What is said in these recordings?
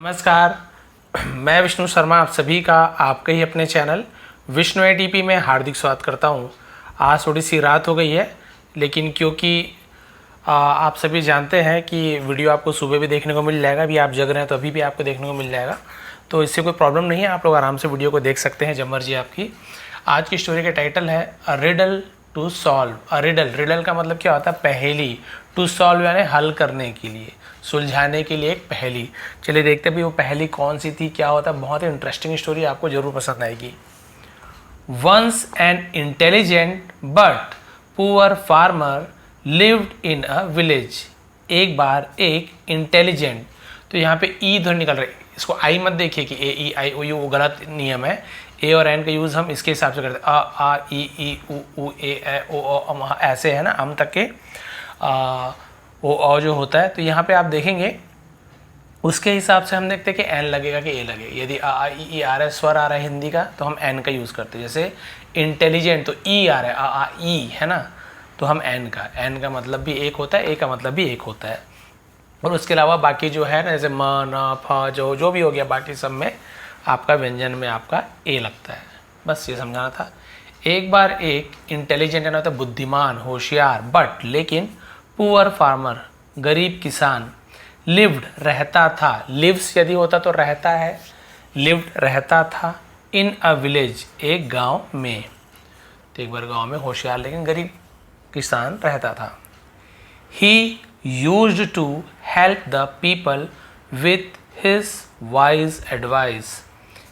नमस्कार, मैं विष्णु शर्मा आप सभी का आपके ही अपने चैनल विष्णु एटीपी में हार्दिक स्वागत करता हूं। आज थोड़ी सी रात हो गई है, लेकिन क्योंकि आप सभी जानते हैं कि वीडियो आपको सुबह भी देखने को मिल जाएगा, अभी आप जग रहे हैं तो अभी भी आपको देखने को मिल जाएगा, तो इससे कोई प्रॉब्लम नहीं है। आप लोग आराम से वीडियो को देख सकते हैं जब मर्जी आपकी। आज की स्टोरी का टाइटल है a riddle to solve. A riddle का मतलब क्या होता है? पहेली। टू सॉल्व यानी हल करने के लिए, सुलझाने के लिए एक पहेली। चलिए देखते हैं भी वो पहेली कौन सी थी, क्या होता है। बहुत ही इंटरेस्टिंग स्टोरी, आपको जरूर पसंद आएगी। Once an intelligent but poor farmer lived in a village. एक बार एक इंटेलिजेंट, तो यहाँ पे ई ध्वनि निकल रही है, इसको आई मत देखिए कि ए ई आई ओ यू, वो गलत नियम है। ए और एन का यूज़ हम इसके हिसाब से करते हैं, अ आ ई उ ए ओ अम, ऐसे है ना, हम तक के ओ जो होता है। तो यहाँ पे आप देखेंगे उसके हिसाब से हम देखते हैं कि एन लगेगा कि ए लगे। यदि आ ई आ रहा है, स्वर आ रहा है हिंदी का, तो हम एन का यूज़ करते हैं। जैसे इंटेलिजेंट तो ई आ रहा है, आ ई है ना, तो हम एन का मतलब भी एक होता है, ए का मतलब भी एक होता है। और उसके अलावा बाकी जो है ना, जैसे म न फ जो भी हो गया, बाकी सब में आपका व्यंजन में आपका ए लगता है। बस ये समझाना था। एक बार एक इंटेलिजेंट है, बुद्धिमान, होशियार, बट लेकिन पुअर फार्मर, गरीब किसान, लिव्ड रहता था, लिव्स यदि होता तो रहता है, लिव्ड रहता था, इन अ विलेज एक गांव में। तो एक बार गांव में होशियार लेकिन गरीब किसान रहता था। He used to help the people with his wise advice.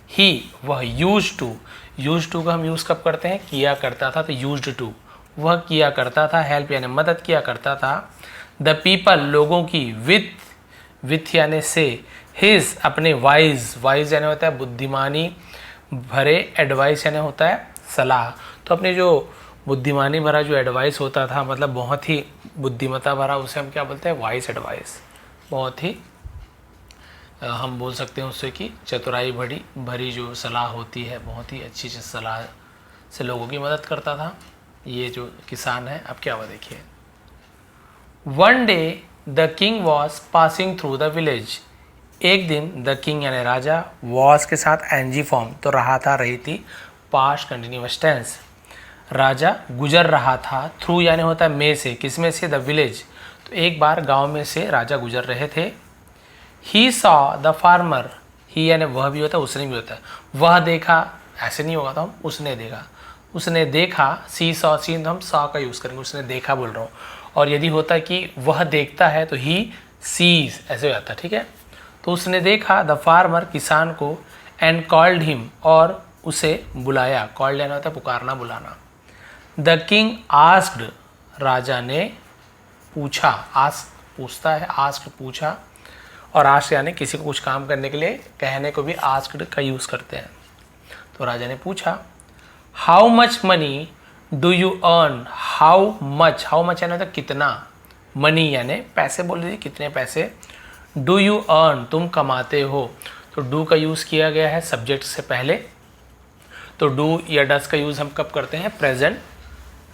He, वह, यूज्ड टू का हम यूज़ कब करते हैं? किया करता था, तो यूज्ड टू, वह किया करता था, हेल्प यानी मदद किया करता था, द पीपल लोगों की, विथ यानी से, हिज अपने, वाइज यानी होता है बुद्धिमानी भरे, एडवाइस यानी होता है सलाह। तो अपने जो बुद्धिमानी भरा जो एडवाइस होता था, मतलब बहुत ही बुद्धिमत्ता भरा, उसे हम क्या बोलते हैं? Wise advice. बहुत ही हम बोल सकते हैं उससे कि चतुराई भरी जो सलाह होती है, बहुत ही अच्छी सलाह से लोगों की मदद करता था ये जो किसान है। अब क्या हुआ देखिए। One day the king was passing through the village. एक दिन द किंग यानी राजा, वॉज के साथ एनजी फॉर्म, तो रही थी पास्ट कंटिन्यूअस टेंस। राजा गुजर रहा था, थ्रू यानी होता है में से, किस में से? The village. तो एक बार गांव में से राजा गुजर रहे थे। ही सॉ द फार्मर, ही यानी वह भी होता है, उसने भी होता है। वह देखा, ऐसे नहीं होगा तो हम उसने देखा। उसने देखा, सी सॉ, सीन तो हम सॉ का यूज़ करेंगे, उसने देखा बोल रहा हूँ। और यदि होता है कि वह देखता है तो ही सीज, ऐसे हो जाता है, ठीक है। तो उसने देखा द फार्मर, किसान को, एंड कॉल्ड हिम, और उसे बुलाया। कॉल्ड यानी होता है पुकारना, बुलाना। द किंग आस्क्ड, राजा ने पूछा, आस्क पूछता है, आस्क्ड पूछा, और आस्क यानी किसी को कुछ काम करने के लिए कहने को भी आस्क्ड का यूज़ करते हैं। तो राजा ने पूछा, how much money do you earn. How much यानी होता है कितना, मनी यानी पैसे, बोल दीजिए कितने पैसे। डू यू अर्न, तुम कमाते हो। तो डू का यूज़ किया गया है सब्जेक्ट से पहले। तो डू या डस का यूज़ हम कब करते हैं? प्रेजेंट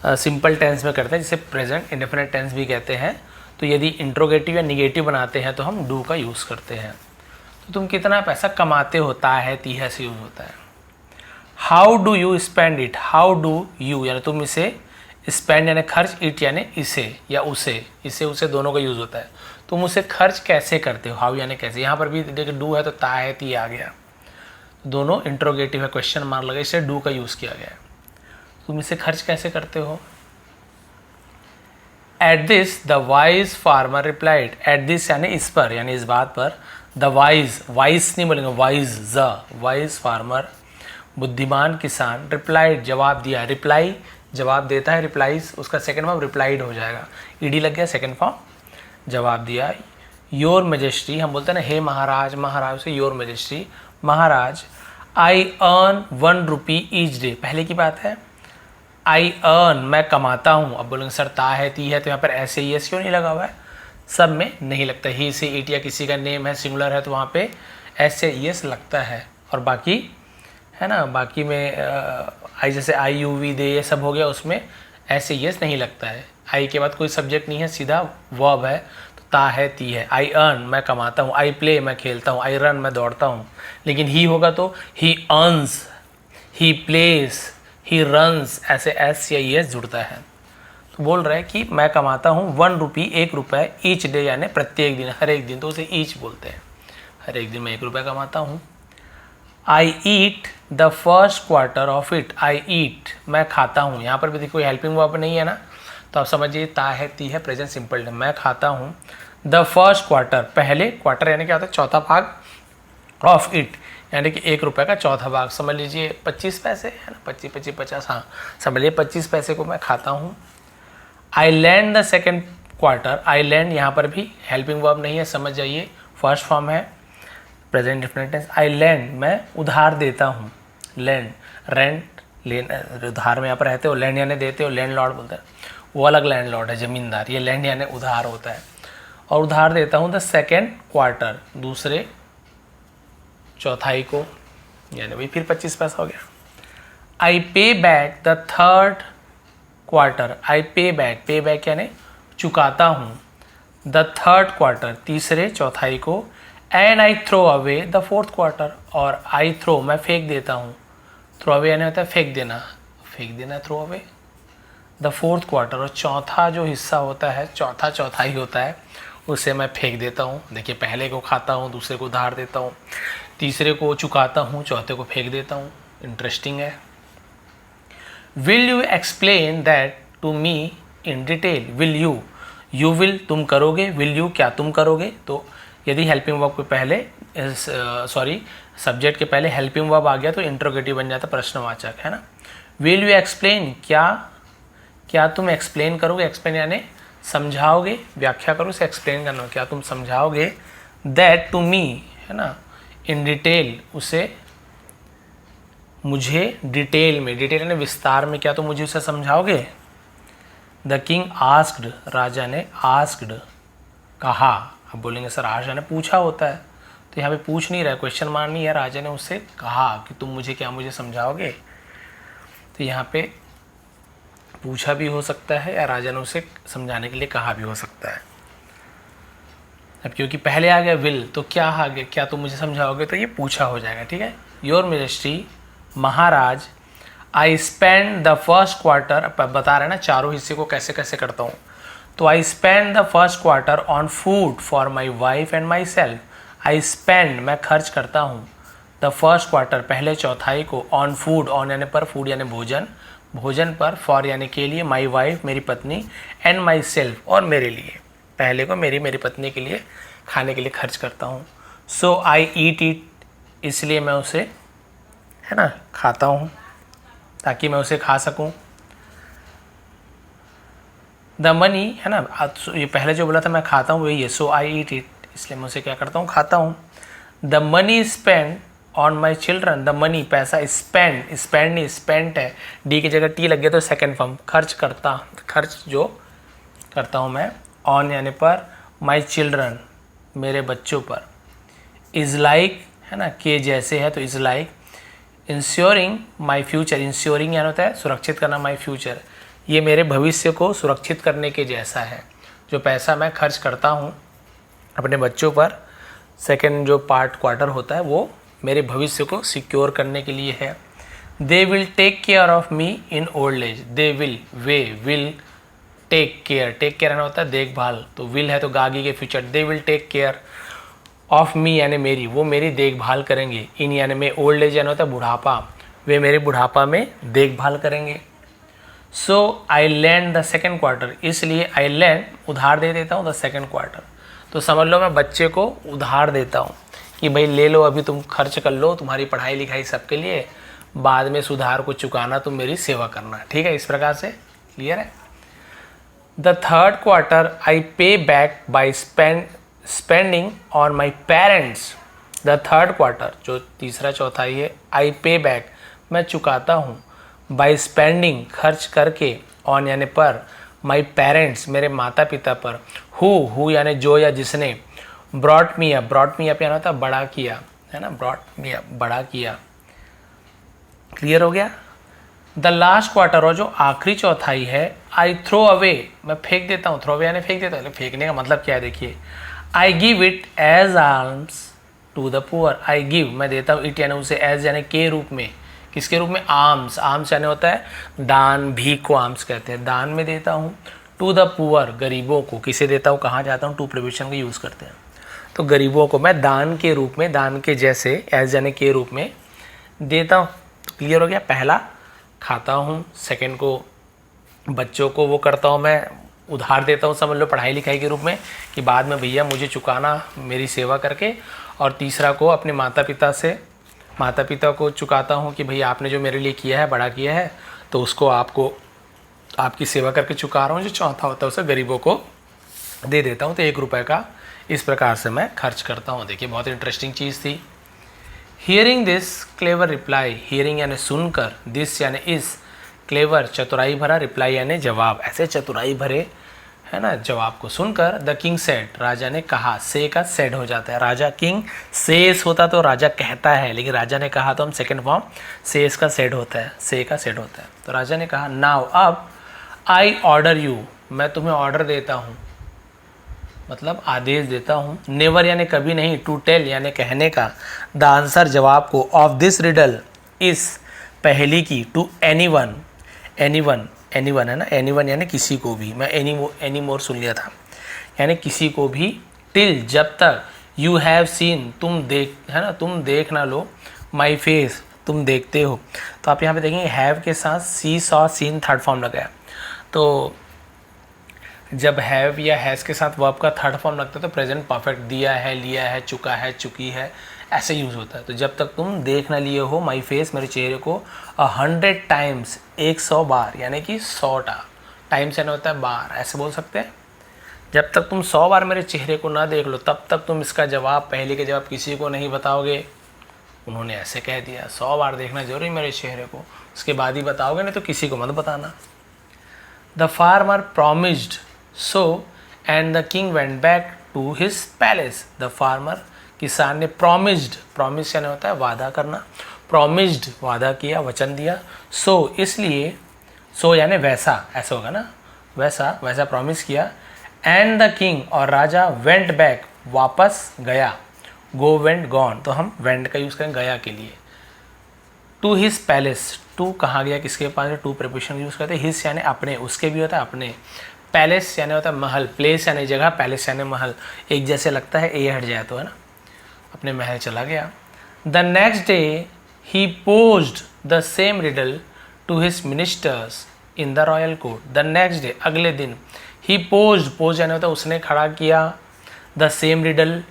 सिंपल टेंस में करते हैं, जिसे प्रेजेंट इंडेफिनिट टेंस भी कहते हैं। तो यदि इंट्रोगेटिव या निगेटिव बनाते हैं तो हम डू का यूज़ करते हैं। तो तुम कितना पैसा कमाते होता है, तीहा से यूज़ होता है। How do you spend it. How do you यानी तुम इसे, स्पेंड यानी खर्च, इट यानी इसे या उसे, इसे उसे दोनों का यूज़ होता है। तुम उसे खर्च कैसे करते हो? हाउ यानी कैसे। यहाँ पर भी देखिए डू है तो ता है, ती आ गया, दोनों इंट्रोगेटिव है, क्वेश्चन मार्क लगा, इससे डू का यूज़ किया गया है। तुम इसे खर्च कैसे करते हो? At this the wise farmer replied. At this यानी इस पर, यानी इस बात पर। द वाइज नहीं बोलेंगे, वाइज फार्मर, बुद्धिमान किसान, रिप्लाइड जवाब दिया। रिप्लाई जवाब देता है, रिप्लाइज उसका सेकंड फॉर्म रिप्लाइड हो जाएगा, ईडी लग गया, सेकंड फॉर्म जवाब दिया। योर मेजेस्ट्री, हम बोलते हैं ना हे महाराज, महाराज से योर मेजेस्ट्री, महाराज, I earn 1 rupee each day. पहले की बात है, आई अर्न मैं कमाता हूँ। अब बोलेंगे सर ता है, ती है, तो यहाँ पर ऐसे ही एस क्यों नहीं लगा हुआ है? सब में नहीं लगता। ही से इट या किसी का नेम है, सिंगुलर है, तो वहाँ पे ऐसे यस लगता है। और बाकी है ना, बाकी में आई जैसे आई यू वी दे ये सब हो गया, उसमें ऐसे यस नहीं लगता है। आई के बाद कोई सब्जेक्ट नहीं है, सीधा वर्ब है, तो ता है ती है। आई अर्न मैं कमाता हूँ, आई प्ले मैं खेलता हूँ, आई रन मैं दौड़ता हूँ। लेकिन ही होगा तो ही earns, he place, he runs, ऐसे एस या ई एस जुड़ता है। तो बोल रहा है कि मैं कमाता हूँ 1 रुपी, 1 रुपये ईच डे, यानी प्रत्येक दिन, हर एक दिन, तो उसे ईच बोलते हैं। हर एक दिन मैं 1 रुपया कमाता हूँ। I eat the first quarter of it, I eat मैं खाता हूँ। यहाँ पर भी देखो हेल्पिंग वर्ब नहीं है ना, तो आप समझिए ता है ती है, प्रेजेंट सिंपल टाइम। मैं खाता हूँ द फर्स्ट क्वार्टर, पहले क्वार्टर यानी क्या होता है, चौथा भाग, ऑफ इट यानी कि 1 रुपये का चौथा भाग, समझ लीजिए 25 पैसे है ना, 25 25 50, हाँ समझ लीजिए 25 पैसे को मैं खाता हूँ। I lend the second quarter, I lend यहाँ पर भी हेल्पिंग वर्ब नहीं है, समझ जाइए, फर्स्ट फॉर्म है present definite tense. I lend मैं उधार देता हूँ, लैंड रेंट लेन, उधार में यहाँ पर रहते हो, लैंड यानी देते हो, लैंड लॉर्ड बोलते हैं, वो अलग लैंड लॉर्ड है जमींदार, ये लैंड यानी उधार होता है। और उधार देता हूँ द सेकेंड क्वार्टर, दूसरे चौथाई को, यानी वही फिर 25 पैसा हो गया। आई पे बैक द थर्ड क्वार्टर, आई पे बैक यानी चुकाता हूँ, द थर्ड क्वार्टर तीसरे चौथाई को, and I throw away the fourth quarter, और आई थ्रो मैं फेंक देता हूँ, थ्रो अवे यानी होता है फेंक देना throw away, the fourth quarter, और चौथा जो हिस्सा होता है, चौथा चौथाई होता है, उसे मैं फेंक देता हूँ। देखिए पहले को खाता हूँ, दूसरे को उधार देता हूँ, तीसरे को चुकाता हूँ, चौथे को फेंक देता हूँ। इंटरेस्टिंग है। Will you explain that to me in detail, will you will तुम करोगे, विल यू क्या तुम करोगे। तो यदि हेल्पिंग वर्ब के पहले सब्जेक्ट के पहले हेल्पिंग वर्ब आ गया तो इंट्रोगेटिव बन जाता, प्रश्नवाचक है ना। विल यू एक्सप्लेन क्या तुम एक्सप्लेन करोगे, एक्सप्लेन यानी समझाओगे, व्याख्या करो से एक्सप्लेन करना, क्या तुम समझाओगे, दैट टू मी है ना, इन डिटेल उसे मुझे, डिटेल में, डिटेल यानी विस्तार में, क्या तुम मुझे उसे समझाओगे। द किंग आस्क्ड, राजा ने, आस्क्ड कहा, अब बोलेंगे सर राजा ने पूछा होता है, तो यहाँ पे पूछ नहीं रहा है, क्वेश्चन मार्क नहीं है, राजा ने उससे कहा कि तुम मुझे समझाओगे। तो यहाँ पे पूछा भी हो सकता है या राजा ने उसे समझाने के लिए कहा भी हो सकता है। अब क्योंकि पहले आ गया विल, तो क्या आ गया, क्या तुम मुझे समझाओगे, तो ये पूछा हो जाएगा, ठीक है। Your ministry, Maharaj, I spend the first quarter, बता रहे ना चारों हिस्से को कैसे कैसे करता हूँ, तो I spend the first quarter on food for my wife and my self. I spend मैं खर्च करता हूँ, द फर्स्ट क्वार्टर पहले चौथाई को, ऑन फूड, ऑन यानी पर, फूड यानी भोजन, भोजन पर, फॉर यानी के लिए, माई वाइफ मेरी पत्नी, एंड माई सेल्फ और मेरे लिए, पहले को मेरी पत्नी के लिए खाने के लिए खर्च करता हूँ। सो आई ईट इट, इसलिए मैं उसे है ना खाता हूँ, ताकि मैं उसे खा सकूँ। द मनी है ना, ये पहले जो बोला था मैं खाता हूँ वही है, सो आई ईट इट, इसलिए मैं उसे क्या करता हूँ, खाता हूँ। The money spend on my children, the money पैसा, स्पेंड नहीं स्पेंट है, डी की जगह टी लग गया तो सेकेंड फॉर्म, खर्च जो करता हूँ मैं, ऑन यानी पर, माई चिल्ड्रन मेरे बच्चों पर, इज़ लाइक है ना, के जैसे है तो is like, ensuring my future, ensuring यानी होता है सुरक्षित करना, माई फ्यूचर ये मेरे भविष्य को सुरक्षित करने के जैसा है, जो पैसा मैं खर्च करता हूँ अपने बच्चों पर, सेकेंड जो पार्ट क्वार्टर होता है वो मेरे भविष्य को सिक्योर करने के लिए है। They will take care of me in old age, they will, वे विल टेक केयर होता है देखभाल, तो विल है तो गागी के future, they will take care of me यानी मेरी, वो मेरी देखभाल करेंगे, इन यानी में, ओल्ड एज यानी होता है बुढ़ापा, वे मेरे बुढ़ापा में देखभाल करेंगे। सो आई लैंड द सेकेंड क्वार्टर, इसलिए आई लैंड उधार दे देता हूँ द सेकेंड क्वार्टर, तो समझ लो मैं बच्चे को उधार देता हूँ कि भाई ले लो, अभी तुम खर्च कर लो तुम्हारी पढ़ाई लिखाई सबके लिए, बाद में सुधार को चुकाना, तुम मेरी सेवा करना, ठीक है। इस प्रकार से क्लियर है। द थर्ड क्वार्टर आई पे back by spending on my parents, the third quarter जो तीसरा चौथाई है, आई पे बैक मैं चुकाता हूँ, बाई स्पेंडिंग खर्च करके, ऑन यानी पर, माई पेरेंट्स मेरे माता पिता पर, हु यानी जो या जिसने, ब्रॉट मी अप यानी होता है बड़ा किया है ना, ब्रॉट मी अप बड़ा किया। क्लियर हो गया। द लास्ट क्वार्टर, और जो आखिरी चौथाई है, आई थ्रो अवे, मैं फेंक देता हूँ, थ्रो अवे यानी फेंक देता हूँ, फेंकने का मतलब क्या है देखिए, I give it as alms to the poor, I give मैं देता हूँ, इट यानी उसे, एज यानी के रूप में, किसके रूप में, आर्म्स, आर्म्स यानी होता है दान, भीख को आर्म्स कहते हैं, दान में देता हूँ, टू द पुअर गरीबों को, किसे देता हूँ, कहाँ जाता हूँ, टू प्रिपोजिशन का यूज़ करते हैं, तो गरीबों को मैं दान के रूप में, दान के जैसे, एज यानी के रूप में देता हूँ। क्लियर हो गया, पहला खाता हूँ, सेकंड को बच्चों को वो करता हूँ, मैं उधार देता हूँ, समझ लो पढ़ाई लिखाई के रूप में कि बाद में भैया मुझे चुकाना मेरी सेवा करके, और तीसरा को अपने माता पिता को चुकाता हूँ कि भैया आपने जो मेरे लिए किया है, बड़ा किया है, तो उसको आपको आपकी सेवा करके चुका रहा हूँ। जो चौथा होता है उसे गरीबों को दे देता हूँ। तो 1 रुपये का इस प्रकार से मैं खर्च करता हूँ। देखिए बहुत इंटरेस्टिंग चीज़ थी। Hearing this clever reply, hearing यानी सुनकर, दिस यानी इस, क्लेवर चतुराई भरा, रिप्लाई यानी जवाब, ऐसे चतुराई भरे है ना जवाब को सुनकर, द किंग सेड, राजा ने कहा, से का सेड हो जाता है, राजा किंग सेस होता तो राजा कहता है, लेकिन राजा ने कहा तो हम सेकंड फॉर्म सेस का सेड होता है, से का सेड होता है। तो राजा ने कहा, नाउ अब, आई ऑर्डर यू, मैं तुम्हें ऑर्डर देता हूँ, मतलब आदेश देता हूँ, नेवर यानी कभी नहीं, टू टेल यानी कहने का, द आंसर जवाब को, ऑफ दिस रिडल इस पहेली की, टू एनीवन, एनीवन है ना, एनीवन यानी किसी को भी, मैं एनी मोर सुन लिया था, यानी किसी को भी, टिल जब तक, यू हैव सीन तुम देख, है ना, तुम देख ना लो, माई फेस तुम देखते हो। तो आप यहाँ पे देखेंगे हैव के साथ सी सॉ सीन थर्ड फॉर्म लगाया। तो जब हैव या हैज़ के साथ वर्ब का थर्ड फॉर्म लगता है तो प्रेजेंट परफेक्ट, दिया है, लिया है, चुका है, चुकी है, ऐसे यूज़ होता है। तो जब तक तुम देख ना लिए हो माई फेस, मेरे चेहरे को, 100 टाइम्स 100 बार, यानी कि 100 टाइम्स यानी होता है बार, ऐसे बोल सकते हैं। जब तक तुम 100 बार मेरे चेहरे को ना देख लो तब तक तुम इसका जवाब, पहले के जवाब किसी को नहीं बताओगे। उन्होंने ऐसे कह दिया, 100 बार देखना जरूरी मेरे चेहरे को, उसके बाद ही बताओगे, नहीं तो किसी को मत बताना। The farmer promised so and the king went back to his palace. The farmer, किसान ने, प्रॉमिस्ड, प्रॉमिस यानी होता है वादा करना, प्रॉमिस्ड वादा किया, वचन दिया, सो इसलिए, सो यानी वैसा, ऐसा होगा ना, वैसा प्रॉमिस किया, एंड द किंग और राजा, वेंट बैक वापस गया, गो वेंट गॉन, तो हम वेंट का यूज़ करें गया के लिए, टू हिज पैलेस, टू कहाँ गया, किसके पास, टू प्रीपोजिशन यूज़ करते हैं, हिज यानी अपने, उसके भी होता है अपने, पैलेस यानी होता है महल, प्लेस यानी जगह, पैलेस यानी महल, एक जैसे लगता है, ए हट जाए तो, है ना, अपने महल चला गया। The next day he posed the same riddle to his ministers in the royal court. The next day, अगले दिन, ही पोज यानी होता है उसने खड़ा किया, द सेम रिडल,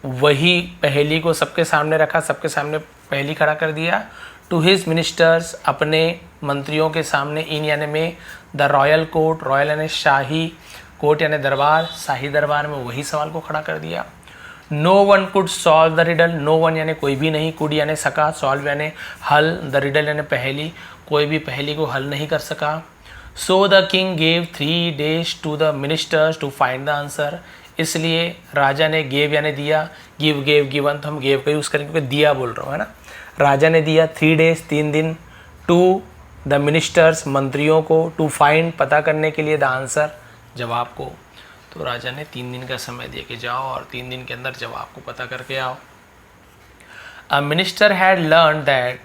वही पहेली को सबके सामने रखा, सबके सामने पहेली खड़ा कर दिया, टू हिज मिनिस्टर्स, अपने मंत्रियों के सामने, इन यानी में, द रॉयल कोर्ट, रॉयल यानी शाही, कोर्ट यानी दरबार, शाही दरबार में वही सवाल को खड़ा कर दिया। No one could solve the riddle, no one यानी कोई भी नहीं, कुड यानी सका, सॉल्व यानी हल, द रिडल यानी पहेली, कोई भी पहेली को हल नहीं कर सका। So the king gave 3 days to the ministers to find the answer, इसलिए राजा ने, गेव यानी दिया, गिव गेव गिवन, तो हम गेव का यूज़ करेंगे क्योंकि दिया बोल रहा हूँ, है ना। राजा ने दिया 3 days 3 दिन, टू द मिनिस्टर्स मंत्रियों को, टू फाइंड पता करने के लिए, द आंसर जवाब को। तो राजा ने 3 दिन का समय दे के जाओ और 3 दिन के अंदर जवाब को पता करके आओ। A minister had learn that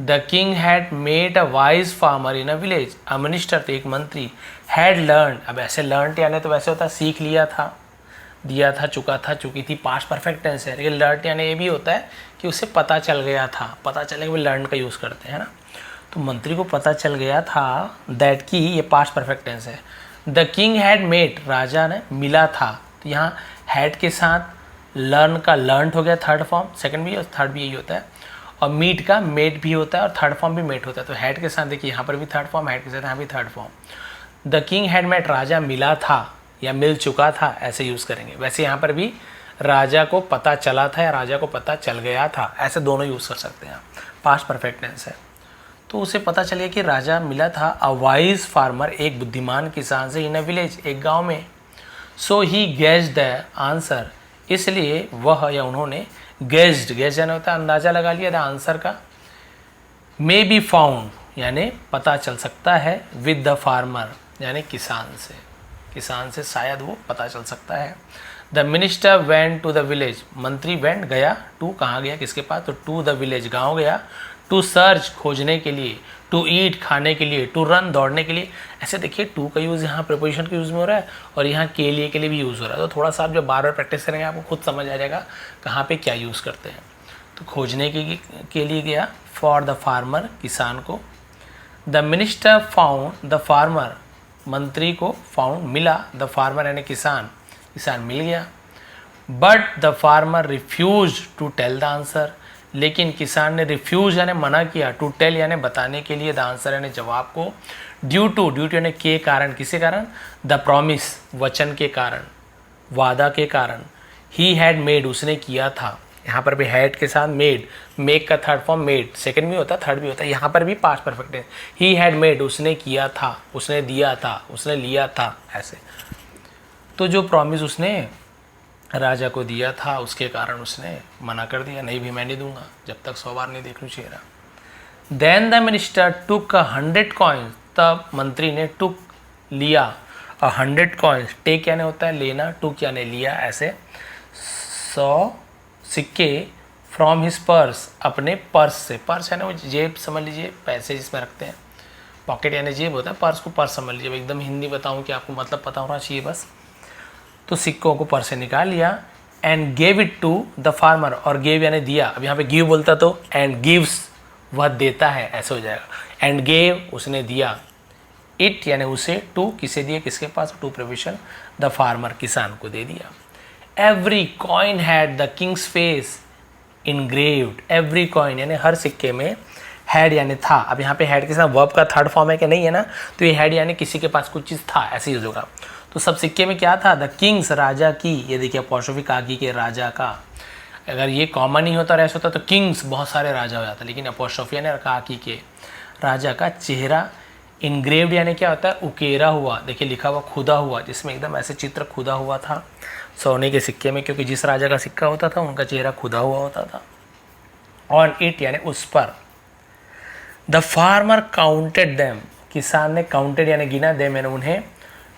the king had made a wise farmer in a village. A minister, तो एक मंत्री, हैड लर्न, अब ऐसे लर्न यानी तो वैसे होता है सीख लिया था, दिया था, चुका था, चुकी थी, पास्ट परफेक्ट टेंस है, लेकिन लर्न यानी ये भी होता है कि उसे पता चल गया था, पता चले कि लर्न का यूज़ करते हैं ना। तो मंत्री को पता चल गया था दैट की, ये पास्ट परफेक्ट टेंस है। द किंग हैड मेट, राजा ने मिला था, तो यहाँ हैड के साथ लर्न का लर्न हो गया थर्ड फॉर्म, सेकंड भी और थर्ड भी यही होता है, और मीट का मेट भी होता है और थर्ड फॉर्म भी मेट होता है। तो हैड के साथ देखिए यहाँ पर भी थर्ड फॉर्म, हैड के साथ यहाँ भी third form. The king had met, राजा मिला था या मिल चुका था, ऐसे यूज़ करेंगे। वैसे यहाँ पर भी राजा को पता चला था या राजा को पता चल गया था, ऐसे दोनों यूज़ कर सकते हैं, पास्ट परफेक्ट टेंस है। तो उसे पता चले कि राजा मिला था अ वाइज फार्मर, एक बुद्धिमान किसान से, इन अ विलेज, एक गांव में। सो ही गेस्ड द आंसर, इसलिए वह या उन्होंने गेस्ड, गेस्ड यानी होता है अंदाज़ा लगा लिया, द आंसर का। मे बी फाउंड, यानी पता चल सकता है, विद द फार्मर यानी किसान से शायद वो पता चल सकता है। The minister went to the village, मंत्री वेंट गया, टू कहाँ गया, किसके पास, तो टू द विलेज गाँव गया, टू सर्च खोजने के लिए, टू ईट खाने के लिए, टू रन दौड़ने के लिए। ऐसे देखिए टू का यूज़ यहाँ प्रीपोजिशन के यूज़ में हो रहा है और यहाँ के लिए भी यूज़ हो रहा है। तो थोड़ा सा आप जब बार बार प्रैक्टिस करेंगे आपको खुद समझ आ जाएगा कहाँ पे क्या यूज़ करते हैं। तो खोजने के लिए गया, फॉर द फार्मर किसान को। The minister found the farmer, मंत्री को फाउंड मिला, द फार्मर यानी किसान मिल गया। But the farmer refuse to tell the answer, लेकिन किसान ने रिफ्यूज यानी मना किया, टू टेल यानी बताने के लिए, द आंसर यानी जवाब को, ड्यू टू यानी के कारण, किसके कारण, द प्रॉमिस वचन के कारण, वादा के कारण, ही हैड मेड उसने किया था। यहाँ पर भी हैड के साथ मेड, मेक का थर्ड फॉर्म मेड, सेकंड भी होता है थर्ड भी होता है, यहाँ पर भी पास्ट परफेक्ट है। ही हैड मेड उसने किया था, उसने दिया था, उसने लिया था, ऐसे। तो जो प्रॉमिस उसने राजा को दिया था उसके कारण उसने मना कर दिया, नहीं भी मैं नहीं दूंगा जब तक 100 बार नहीं देख लूँ चेहरा। Then the minister took 100 coins, तब मंत्री ने टुक लिया 100 कॉइन्स, टेक यानी होता है लेना, टुक यानी लिया, ऐसे 100 सिक्के फ्रॉम हिज पर्स, अपने पर्स से, पर्स यानी वो जेब समझ लीजिए, पैसे जिसमें रखते हैं, पॉकेट यानी जेब होता है, पर्स को पर्स समझ लीजिए, एकदम हिंदी बताऊं कि आपको मतलब पता होना चाहिए बस। तो सिक्कों को पर्स से निकाल लिया, and gave it to the farmer, और गेव यानी दिया, अब यहाँ पे गिव बोलता तो एंड गिव्स वह देता है, ऐसे हो जाएगा, एंड गेव उसने दिया, इट यानी उसे, टू किसे दिया, किसके पास, टू प्रोविजन, द फार्मर किसान को दे दिया। Every coin had the Kings face engraved, every coin यानी हर सिक्के में, हैड यानी था, अब यहाँ पे हैड के साथ वर्ब का थर्ड फॉर्म है कि नहीं है ना, तो ये हैड यानी किसी के पास कुछ चीज़ था, ऐसे यूज होगा। तो सब सिक्के में क्या था, द किंग्स राजा की, ये देखिए अपॉस्ट्रोफी कागी के राजा का, अगर ये कॉमन ही होता ऐसा होता तो किंग्स बहुत सारे राजा हो जाता, लेकिन अपॉस्ट्रोफी यानी कागी के राजा का चेहरा, इनग्रेव्ड यानी क्या होता है, उकेरा हुआ, देखिए लिखा हुआ खुदा हुआ, जिसमें एकदम ऐसे चित्र खुदा हुआ था सोने के सिक्के में, क्योंकि जिस राजा का सिक्का होता था उनका चेहरा खुदा हुआ होता था। ऑन इट यानी उस पर। द फार्मर काउंटेड देम, किसान ने काउंटेड यानी गिना, देम यानी उन्हें,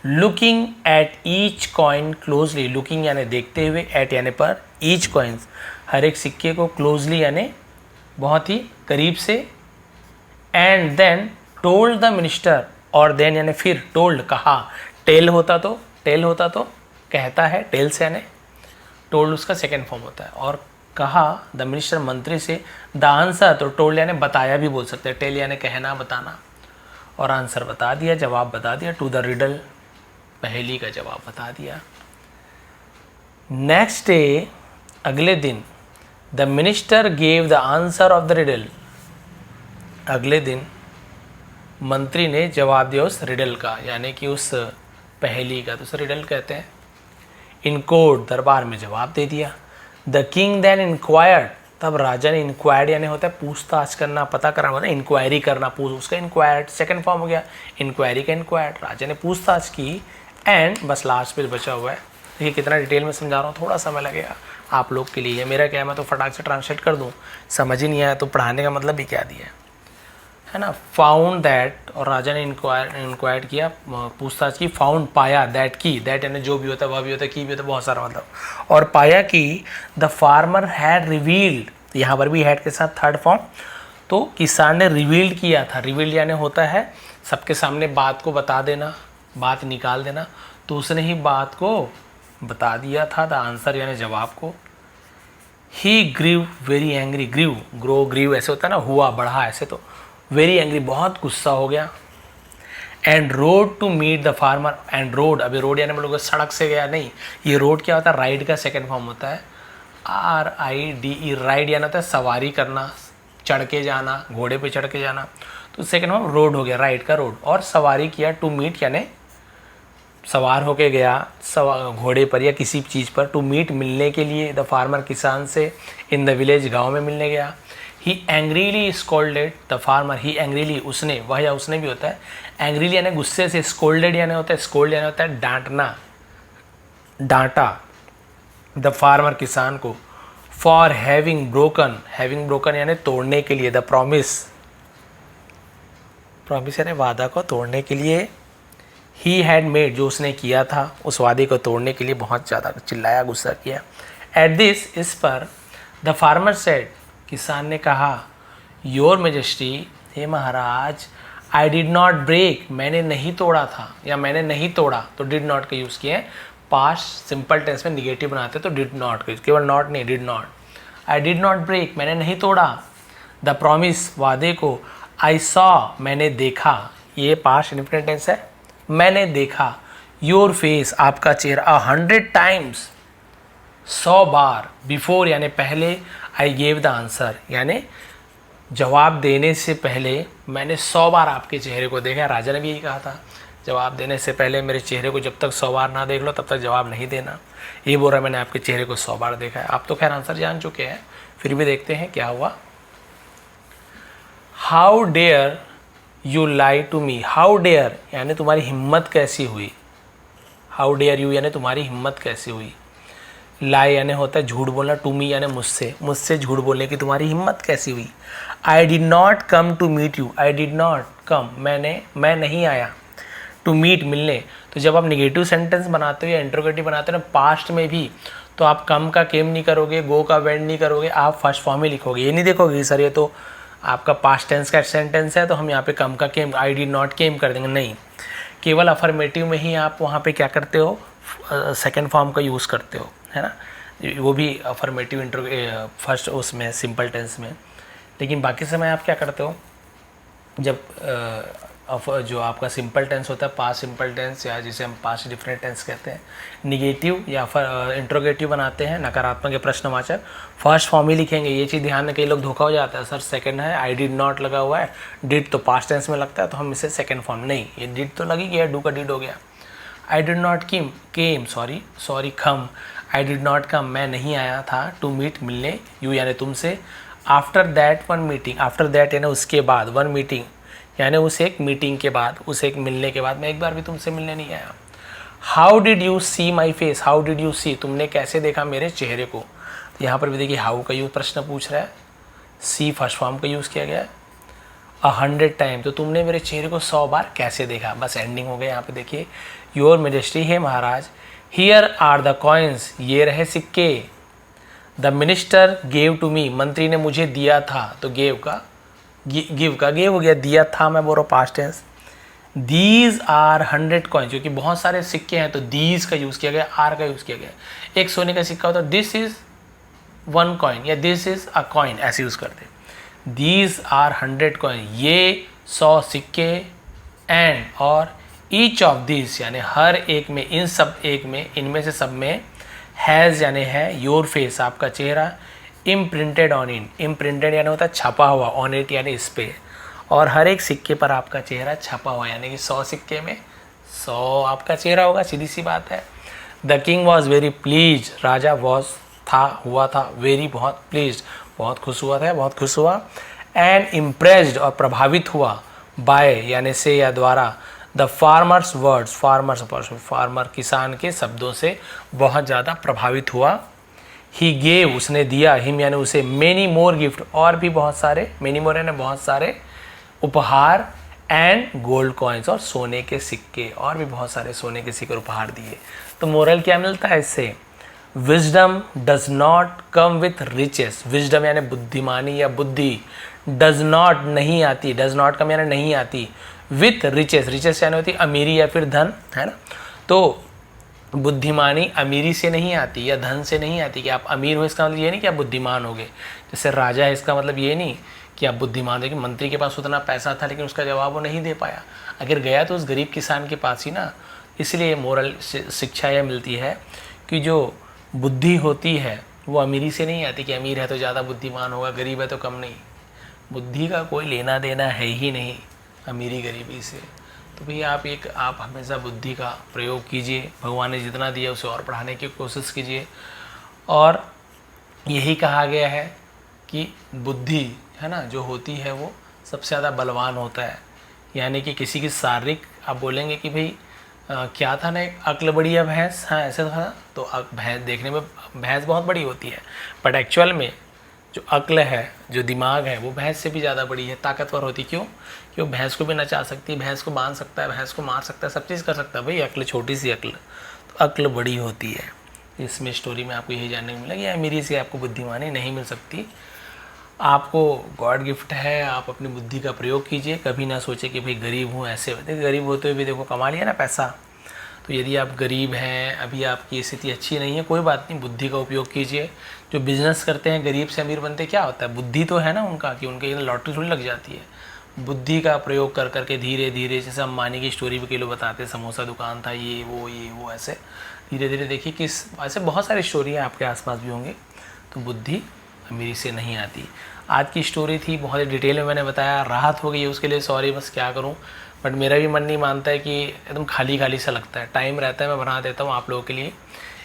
looking at each coin closely, looking यानी देखते हुए, एट यानी पर, ईच कॉइन्स हर एक सिक्के को, क्लोजली यानी बहुत ही करीब से, and then told the minister, और देन यानी फिर, टोल्ड कहा, टेल होता तो कहता है, टेल से यानी, टोल्ड उसका सेकेंड फॉर्म होता है, और कहा द मिनिस्टर मंत्री से, द आंसर तो टोल्ड यानी बताया भी बोल सकते हैं, टेल यानी कहना बताना, और आंसर बता दिया, जवाब बता दिया, टू द रिडल पहेली का जवाब बता दिया। नेक्स्ट डे अगले दिन, the minister gave the answer of the riddle, अगले दिन मंत्री ने जवाब दिया उस रिडल का, यानी कि उस पहेली का, तो उसे रिडल कहते हैं। इन कोर्ट दरबार में जवाब दे दिया। द किंग देन इंक्वायर्ड, तब राजा ने, इंक्वायर्ड यानी होता है पूछताछ करना, पता करना होता है, इंक्वायरी करना, पूछ, उसका इंक्वायर्ड सेकंड फॉर्म हो गया, इंक्वायरी का इंक्वायर्ड, राजा ने पूछताछ की, एंड बस लास्ट पे बचा हुआ है। देखिए कितना डिटेल में समझा रहा हूँ, थोड़ा समय लगेगा आप लोग के लिए, मेरा क्या है मैं तो फटाक से ट्रांसलेट कर दूँ, समझ ही नहीं आया तो पढ़ाने का मतलब भी क्या दिया है ना। फाउंड दैट, और राजा ने इंक्वायर्ड किया, पूछताछ की, फाउंड पाया, दैट की, दैट यानी जो भी होता है वह भी होता है, की भी होता है, बहुत सारा मतलब, और पाया कि द फार्मर हैड रिवील्ड, यहाँ पर भी हैड के साथ थर्ड फॉर्म, तो किसान ने रिवील्ड किया था, रिवील्ड यानी होता है सबके सामने बात को बता देना, बात निकाल देना, तो उसने ही बात को बता दिया था, द आंसर यानी जवाब को। He grew very angry, grew ऐसे होता है ना, हुआ बढ़ा ऐसे, तो वेरी एंग्री बहुत गुस्सा हो गया, and rode to meet the farmer, and rode, अभी रोड यानी हम लोग सड़क से गया नहीं, ये रोड क्या होता है, राइड का सेकंड फॉर्म होता है, RIDE, राइड यानी होता है सवारी करना, चढ़ के जाना, घोड़े पे चढ़ के जाना, तो सेकंड फॉर्म रोड हो गया, राइड का रोड, और सवारी किया, टू मीट यानी सवार होके गया घोड़े पर या किसी चीज़ पर, टू मीट मिलने के लिए, द फार्मर किसान से, इन द विलेज गाँव में मिलने गया। He angrily scolded the farmer, he angrily उसने, वह या उसने भी होता है, एंग्रीली यानी गुस्से से, स्कोल्डेड यानी होता है, स्कोल्ड यानी होता है डांटना, डांटा, द फार्मर किसान को, फॉर हैविंग ब्रोकन यानी तोड़ने के लिए, द प्रॉमिस प्रॉमिस यानी वादा को तोड़ने के लिए, ही हैड मेड जो उसने किया था उस वादे को तोड़ने के लिए बहुत ज़्यादा चिल्लाया, गुस्सा किया। एट दिस, इस पर, द फार्मर सेड किसान ने कहा, योर मेजेस्टी हे महाराज, आई डिड नॉट ब्रेक मैंने नहीं तोड़ा था, या मैंने नहीं तोड़ा, तो डिड नॉट का यूज़ किया है। पास्ट सिंपल टेंस में निगेटिव बनाते तो डिड नॉट का, केवल नॉट नहीं, did not. I did not break मैंने नहीं तोड़ा, द प्रॉमिस वादे को, आई सॉ मैंने देखा, ये पास्ट इंडिफिनिट टेंस है, मैंने देखा, योर फेस आपका चेहरा, 100 टाइम्स 100 बार, बिफोर यानी पहले, आई गेव द आंसर यानी जवाब देने से पहले मैंने 100 बार आपके चेहरे को देखा। राजा ने भी यही कहा था, जवाब देने से पहले मेरे चेहरे को जब तक 100 बार ना देख लो तब तक जवाब नहीं देना। ये बोल रहा है मैंने आपके चेहरे को 100 बार देखा है। आप तो खैर आंसर जान चुके हैं, फिर भी देखते हैं क्या हुआ। How dare you lie to me, how dare यानी तुम्हारी हिम्मत कैसी हुई, हाउ डेयर यू यानी तुम्हारी हिम्मत कैसी हुई, लाई यानी होता है झूठ बोलना, टू मी यानी मुझसे, मुझसे झूठ बोलने की तुम्हारी हिम्मत कैसी हुई। I did not come to meet you, I did not come मैं नहीं आया, टू मीट मिलने। तो जब आप निगेटिव सेंटेंस बनाते हो या इंट्रोगेटिव बनाते हो ना पास्ट में भी, तो आप कम का केम नहीं करोगे, गो का वेंट नहीं करोगे, आप फर्स्ट फॉर्म में लिखोगे। ये नहीं देखोगे कि सर ये तो आपका पास्ट टेंस का सेंटेंस है तो हम यहाँ पे कम का केम, आई डिड नॉट केम कर देंगे, नहीं। केवल अफर्मेटिव में ही आप वहाँ पे क्या करते हो, सेकेंड फॉर्म का यूज़ करते हो, है ना, वो भी अफर्मेटिव फर्स्ट उसमें सिंपल टेंस में। लेकिन बाकी समय आप क्या करते हो, जब जो आपका सिंपल टेंस होता है, पास्ट सिंपल टेंस या जिसे हम पास्ट डिफरेंट टेंस कहते हैं, निगेटिव या इंट्रोगेटिव बनाते हैं, नकारात्मक या प्रश्नवाचक, फर्स्ट फॉर्म ही लिखेंगे। ये चीज़ ध्यान में कई लोग धोखा हो जाता है, सर सेकंड है, आई डिड नॉट लगा हुआ है, डिड तो पास्ट टेंस में लगता है तो हम इसे सेकंड फॉर्म, नहीं, ये डिड तो लगी गया, डू का डिड हो गया। आई did not came sorry come, I did not come मैं नहीं आया था, टू मीट मिलने, यू यानी तुमसे, after that one meeting, after that यानी उसके बाद, वन मीटिंग यानी उस एक मीटिंग के बाद, उस एक मिलने के बाद मैं एक बार भी तुमसे मिलने नहीं आया। How did you see my face, how did you see तुमने कैसे देखा मेरे चेहरे को। तो यहाँ पर भी देखिए हाउ का यूज प्रश्न पूछ रहा है, सी फर्स्ट फॉर्म का यूज़ किया गया है, 100 टाइम तो तुमने मेरे चेहरे को 100 बार कैसे देखा, बस एंडिंग हो गया। यहाँ पे देखिए, योर मेजेस्टी है महाराज, हियर आर द कॉइन्स ये रहे सिक्के, the minister gave to me मंत्री ने मुझे दिया था, तो गेव का गिव का गेव हो गया, दिया था मैं बोल रहा हूँ past tense. These are 100 coins, क्योंकि बहुत सारे सिक्के हैं तो दीज का यूज़ किया गया, आर का यूज़ किया गया। एक सोने का सिक्का होता है, दिस इज 1 कॉइन या दिस इज अ कॉइन, ऐसे यूज़ करते। दीज आर 100 कॉइन ये 100 सिक्के, एंड और ईच ऑफ दिस यानी हर एक में, इन सब एक में, इनमें से सब में, हैज़ यानी है, योर फेस आपका चेहरा, इम्प्रिंटेड ऑन इट, इम्प्रिंटेड यानी होता है छपा हुआ, ऑन इट यानी इस पे, और हर एक सिक्के पर आपका चेहरा छपा हुआ, यानी कि 100 सिक्के में 100 आपका चेहरा होगा, सीधी सी बात है। The king was very please, Raja was था, हुआ था, वेरी बहुत, प्लीज बहुत खुश हुआ था, बहुत खुश हुआ, एंड इम्प्रेस्ड और प्रभावित हुआ, बाय यानी से या द्वारा, द फार्मर्स वर्ड्स, फार्मर किसान के शब्दों से बहुत ज़्यादा प्रभावित हुआ। ही गेव उसने दिया, हिम यानी उसे, मेनी मोर गिफ्ट और भी बहुत सारे, मेनी मोर यानी बहुत सारे उपहार, एंड गोल्ड कॉइन्स और सोने के सिक्के, और भी बहुत सारे सोने के सिक्के उपहार दिए। तो मोरल क्या मिलता है इससे, wisdom does not come with riches, wisdom यानी बुद्धिमानी या बुद्धि, डज नॉट नहीं आती, डज नॉट कम यानी नहीं आती, विथ रिचेस, रिचेस यानी होती अमीरी या फिर धन, है ना। तो बुद्धिमानी अमीरी से नहीं आती या धन से नहीं आती कि आप अमीर हो, इसका मतलब ये नहीं कि आप बुद्धिमान होगे। जैसे राजा है, इसका मतलब ये नहीं कि आप बुद्धिमान हो, कि मंत्री के पास उतना पैसा था लेकिन उसका जवाब वो नहीं दे पाया, अगर गया तो उस गरीब किसान के पास ही ना। इसलिए मोरल शिक्षा यह मिलती है कि जो बुद्धि होती है वो अमीरी से नहीं आती कि अमीर है तो ज़्यादा बुद्धिमान होगा, गरीब है तो कम नहीं। बुद्धि का कोई लेना देना है ही नहीं अमीरी गरीबी से। तो भैया आप हमेशा बुद्धि का प्रयोग कीजिए, भगवान ने जितना दिया उसे और बढ़ाने की कोशिश कीजिए। और यही कहा गया है कि बुद्धि है ना जो होती है वो सबसे ज़्यादा बलवान होता है। यानी कि किसी की शारीरिक, आप बोलेंगे कि भाई क्या था ना, एक अक्ल बड़ी है भैंस, हाँ ऐसे था, तो भैंस देखने में भैंस बहुत बड़ी होती है, बट एक्चुअल में जो अक्ल है, जो दिमाग है, वो भैंस से भी ज़्यादा बड़ी है, ताकतवर होती। क्यों? क्यों? भैंस को भी नचा सकती है, भैंस को बांध सकता है, भैंस को मार सकता है, सब चीज़ कर सकता है। भाई अक्ल छोटी सी अक्ल, तो अक्ल बड़ी होती है। इसमें स्टोरी में आपको यही जानने को मिला कि अमीरी से आपको बुद्धिमानी नहीं मिल सकती। आपको गॉड गिफ्ट है, आप अपनी बुद्धि का प्रयोग कीजिए। कभी ना सोचे कि भाई गरीब हूँ ऐसे। गरीब होते हुए भी देखो कमा लिया ना पैसा। तो यदि आप गरीब हैं, अभी आपकी स्थिति अच्छी नहीं है, कोई बात नहीं, बुद्धि का उपयोग कीजिए। जो बिजनेस करते हैं गरीब से अमीर बनते, क्या होता है? बुद्धि तो है ना उनका, कि उनके लॉटरी थोड़ी लग जाती है। बुद्धि का प्रयोग कर करके धीरे धीरे, जैसे अंबानी की स्टोरी भी कई लोग बताते हैं, समोसा दुकान था, ये वो ऐसे धीरे धीरे देखिए किस, ऐसे बहुत सारी स्टोरी आपके आसपास भी होंगे। तो बुद्धि अमीरी से नहीं आती। आज की स्टोरी थी, बहुत ही डिटेल में मैंने बताया, राहत हो गई है उसके लिए सॉरी, बस क्या करूं। बट मेरा भी मन नहीं मानता है कि एकदम खाली खाली सा लगता है। टाइम रहता है, मैं बना देता हूँ आप लोगों के लिए।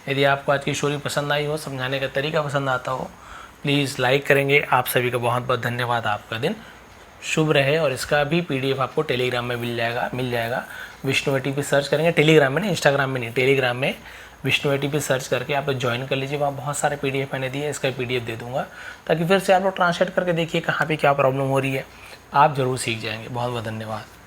यदि आपको आज की स्टोरी पसंद आई हो, समझाने का तरीका पसंद आता हो, प्लीज़ लाइक करेंगे। आप सभी का बहुत बहुत धन्यवाद। आपका दिन शुभ रहे। और इसका भी PDF आपको टेलीग्राम में मिल जाएगा। विष्णु ATP सर्च करेंगे, टेलीग्राम में नहीं, इंस्टाग्राम में नहीं, टेलीग्राम में विष्णु ATP सर्च करके आप लोग ज्वाइन कर लीजिए। वहाँ बहुत सारे PDF मैंने दिए, इसका PDF दे दूँगा, ताकि फिर से आप लोग ट्रांसलेट करके देखिए कहाँ पे क्या प्रॉब्लम हो रही है। आप ज़रूर सीख जाएंगे। बहुत बहुत धन्यवाद।